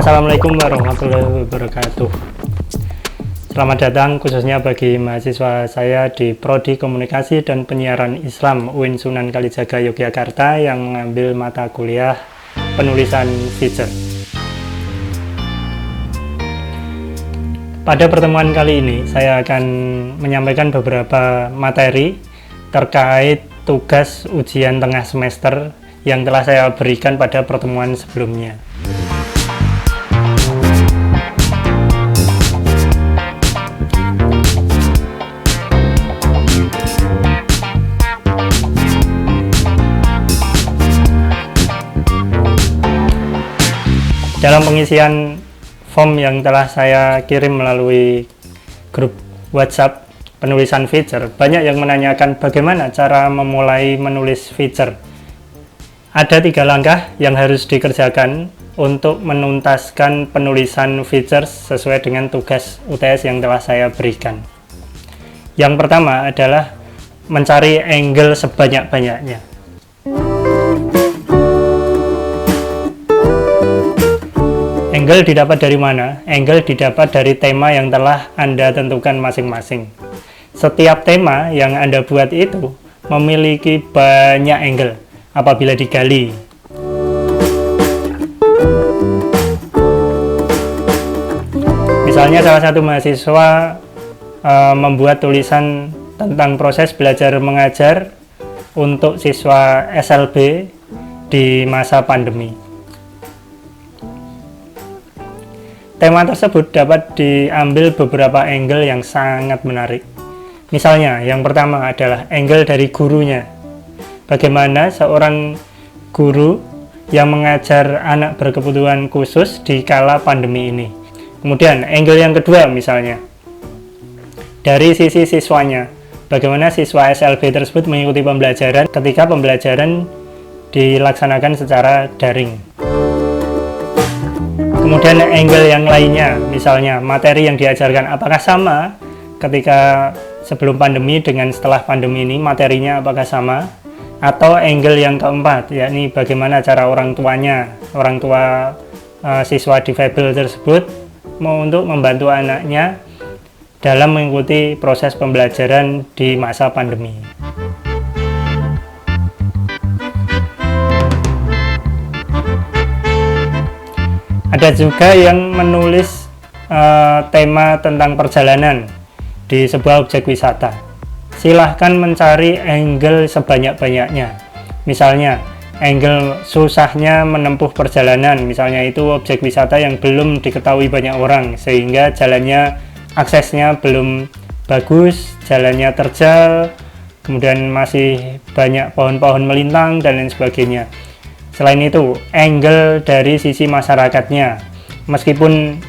Assalamualaikum warahmatullahi wabarakatuh. Selamat datang khususnya bagi mahasiswa saya di Prodi Komunikasi dan Penyiaran Islam UIN Sunan Kalijaga Yogyakarta yang mengambil mata kuliah penulisan feature. Pada pertemuan kali ini saya akan menyampaikan beberapa materi terkait tugas ujian tengah semester yang telah saya berikan pada pertemuan sebelumnya. Dalam pengisian form yang telah saya kirim melalui grup WhatsApp penulisan feature, banyak yang menanyakan bagaimana cara memulai menulis feature. Ada 3 langkah yang harus dikerjakan untuk menuntaskan penulisan feature sesuai dengan tugas UTS yang telah saya berikan. Yang pertama adalah mencari angle sebanyak-banyaknya. Angle didapat dari mana? Angle didapat dari tema yang telah Anda tentukan masing-masing. Setiap tema yang Anda buat itu memiliki banyak angle apabila digali. Misalnya salah satu mahasiswa membuat tulisan tentang proses belajar mengajar untuk siswa SLB di masa pandemi. Tema tersebut dapat diambil beberapa angle yang sangat menarik. Misalnya, yang pertama adalah angle dari gurunya. Bagaimana seorang guru yang mengajar anak berkebutuhan khusus di kala pandemi ini. Kemudian, angle yang kedua misalnya, dari sisi siswanya. Bagaimana siswa SLB tersebut mengikuti pembelajaran ketika pembelajaran dilaksanakan secara daring. Kemudian angle yang lainnya, misalnya materi yang diajarkan apakah sama ketika sebelum pandemi dengan setelah pandemi ini, materinya apakah sama? Atau angle yang keempat, yakni bagaimana cara orang tua siswa difabel tersebut untuk membantu anaknya dalam mengikuti proses pembelajaran di masa pandemi. Ada juga yang menulis tema tentang perjalanan di sebuah objek wisata. Silahkan mencari angle sebanyak-banyaknya. Misalnya, angle susahnya menempuh perjalanan. Misalnya itu objek wisata yang belum diketahui banyak orang, sehingga jalannya, aksesnya belum bagus, jalannya terjal, kemudian masih banyak pohon-pohon melintang, dan lain sebagainya. Selain itu, angle dari sisi masyarakatnya. Meskipun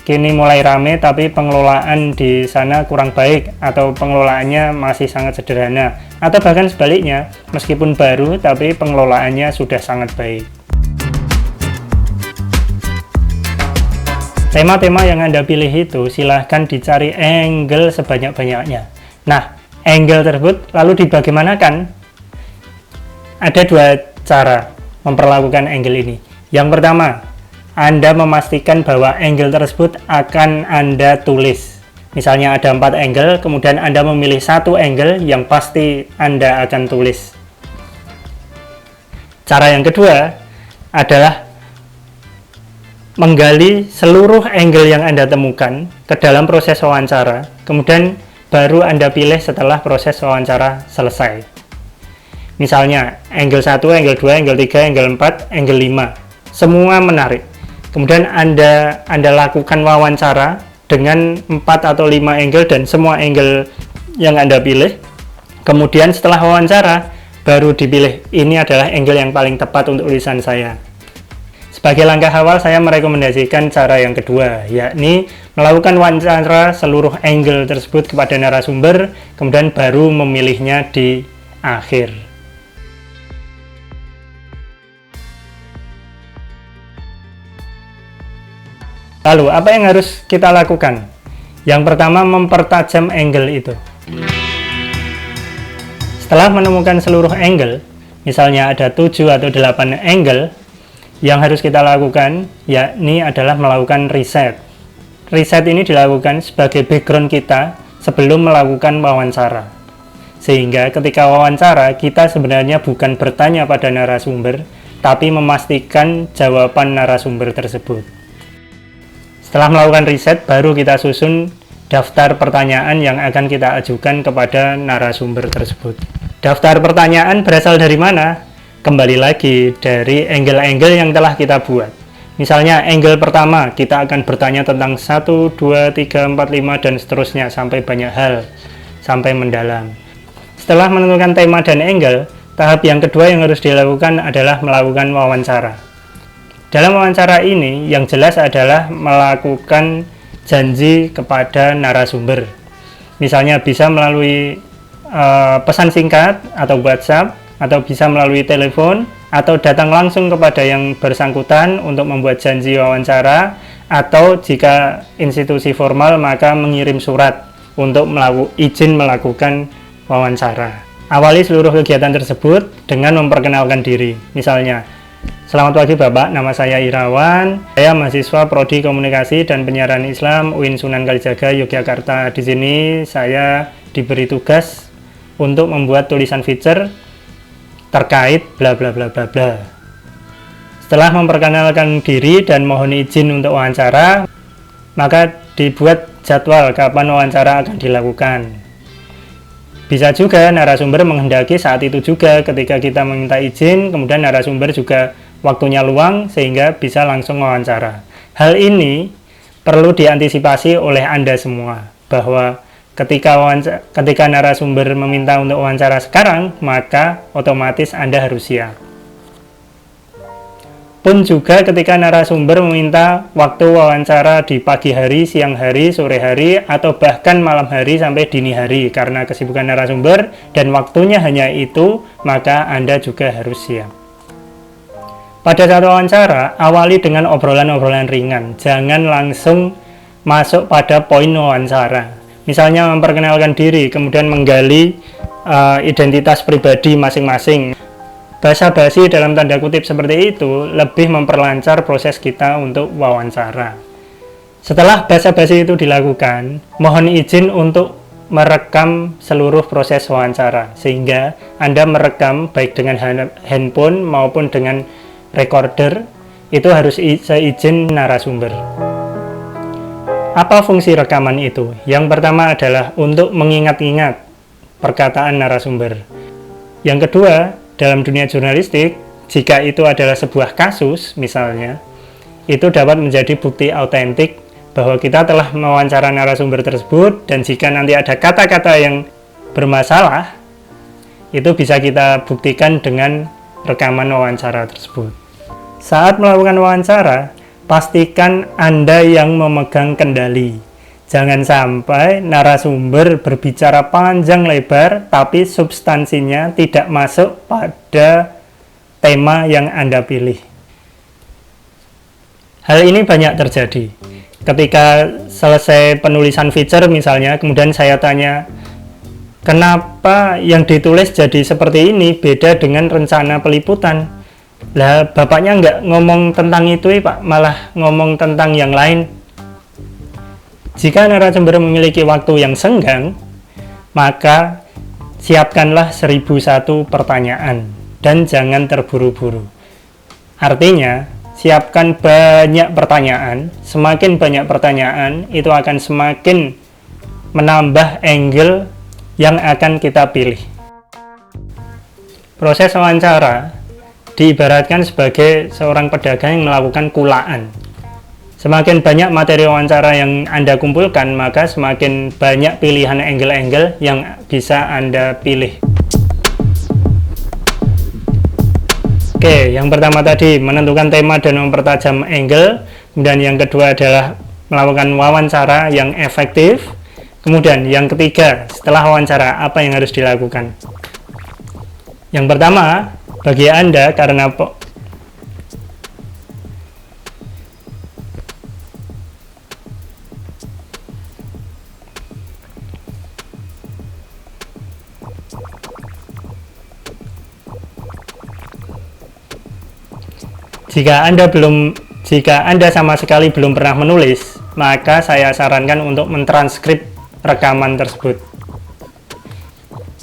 kini mulai rame, tapi pengelolaan di sana kurang baik, atau pengelolaannya masih sangat sederhana, atau bahkan sebaliknya, meskipun baru, tapi pengelolaannya sudah sangat baik. Tema-tema yang Anda pilih itu silahkan dicari angle sebanyak-banyaknya. Nah, angle tersebut lalu dibagaimanakan? Ada 2 cara memperlakukan angle ini. Yang pertama, Anda memastikan bahwa angle tersebut akan Anda tulis. Misalnya ada 4 angle, kemudian Anda memilih 1 angle yang pasti Anda akan tulis. Cara yang kedua adalah menggali seluruh angle yang Anda temukan ke dalam proses wawancara, kemudian baru Anda pilih setelah proses wawancara selesai. Misalnya, angle 1, angle 2, angle 3, angle 4, angle 5. Semua menarik. Kemudian Anda lakukan wawancara dengan 4 atau 5 angle dan semua angle yang Anda pilih. Kemudian setelah wawancara, baru dipilih ini adalah angle yang paling tepat untuk tulisan saya. Sebagai langkah awal, saya merekomendasikan cara yang kedua, yakni melakukan wawancara seluruh angle tersebut kepada narasumber, kemudian baru memilihnya di akhir. Lalu, apa yang harus kita lakukan? Yang pertama, mempertajam angle itu. Setelah menemukan seluruh angle, misalnya ada 7 atau 8 angle, yang harus kita lakukan yakni adalah melakukan riset. Riset ini dilakukan sebagai background kita sebelum melakukan wawancara. Sehingga ketika wawancara, kita sebenarnya bukan bertanya pada narasumber, tapi memastikan jawaban narasumber tersebut. Setelah melakukan riset, baru kita susun daftar pertanyaan yang akan kita ajukan kepada narasumber tersebut. Daftar pertanyaan berasal dari mana? Kembali lagi dari angle-angle yang telah kita buat. Misalnya angle pertama, kita akan bertanya tentang 1, 2, 3, 4, 5, dan seterusnya sampai banyak hal, sampai mendalam. Setelah menentukan tema dan angle, tahap yang kedua yang harus dilakukan adalah melakukan wawancara. Dalam wawancara ini, yang jelas adalah melakukan janji kepada narasumber. Misalnya bisa melalui pesan singkat atau WhatsApp, atau bisa melalui telepon, atau datang langsung kepada yang bersangkutan untuk membuat janji wawancara, atau jika institusi formal maka mengirim surat untuk izin melakukan wawancara. Awali seluruh kegiatan tersebut dengan memperkenalkan diri. Misalnya, selamat pagi Bapak, nama saya Irawan, saya mahasiswa Prodi Komunikasi dan Penyiaran Islam UIN Sunan Kalijaga, Yogyakarta. Di sini saya diberi tugas untuk membuat tulisan feature terkait bla bla bla bla bla. Setelah memperkenalkan diri dan mohon izin untuk wawancara, maka dibuat jadwal kapan wawancara akan dilakukan. Bisa juga narasumber menghendaki saat itu juga ketika kita meminta izin, kemudian narasumber juga waktunya luang sehingga bisa langsung wawancara. Hal ini perlu diantisipasi oleh Anda semua, bahwa ketika narasumber meminta untuk wawancara sekarang, maka otomatis Anda harus siap. Pun juga ketika narasumber meminta waktu wawancara di pagi hari, siang hari, sore hari, atau bahkan malam hari sampai dini hari, karena kesibukan narasumber dan waktunya hanya itu, maka Anda juga harus siap. Pada saat wawancara, awali dengan obrolan-obrolan ringan, jangan langsung masuk pada poin wawancara. Misalnya memperkenalkan diri, kemudian menggali identitas pribadi masing-masing. Basa-basi dalam tanda kutip seperti itu lebih memperlancar proses kita untuk wawancara. Setelah basa-basi itu dilakukan, mohon izin untuk merekam seluruh proses wawancara, sehingga Anda merekam baik dengan handphone maupun dengan recorder, itu harus seizin narasumber. Apa fungsi rekaman itu? Yang pertama adalah untuk mengingat-ingat perkataan narasumber. Yang kedua, dalam dunia jurnalistik, jika itu adalah sebuah kasus misalnya, itu dapat menjadi bukti autentik bahwa kita telah mewawancara narasumber tersebut, dan jika nanti ada kata-kata yang bermasalah, itu bisa kita buktikan dengan rekaman wawancara tersebut. Saat melakukan wawancara, pastikan Anda yang memegang kendali. Jangan sampai narasumber berbicara panjang lebar, tapi substansinya tidak masuk pada tema yang Anda pilih. Hal ini banyak terjadi. Ketika selesai penulisan feature misalnya, kemudian saya tanya, kenapa yang ditulis jadi seperti ini, beda dengan rencana peliputan? Lah, bapaknya nggak ngomong tentang itu Pak, malah ngomong tentang yang lain. Jika narasumber memiliki waktu yang senggang, maka siapkanlah 1001 pertanyaan dan jangan terburu-buru. Artinya, siapkan banyak pertanyaan. Semakin banyak pertanyaan, itu akan semakin menambah angle yang akan kita pilih. Proses wawancara diibaratkan sebagai seorang pedagang yang melakukan kulaan. Semakin banyak materi wawancara yang Anda kumpulkan, maka semakin banyak pilihan angle-angle yang bisa Anda pilih. Oke, yang pertama tadi menentukan tema dan mempertajam angle. Kemudian yang kedua adalah melakukan wawancara yang efektif. Kemudian yang ketiga, setelah wawancara apa yang harus dilakukan? Yang pertama, bagi Anda karena Jika Anda sama sekali belum pernah menulis, maka saya sarankan untuk mentranskrip rekaman tersebut.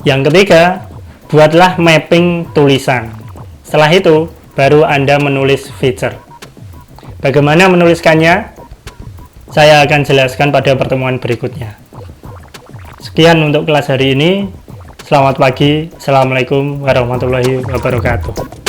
Yang ketiga, buatlah mapping tulisan. Setelah itu, baru Anda menulis feature. Bagaimana menuliskannya? Saya akan jelaskan pada pertemuan berikutnya. Sekian untuk kelas hari ini. Selamat pagi. Assalamualaikum warahmatullahi wabarakatuh.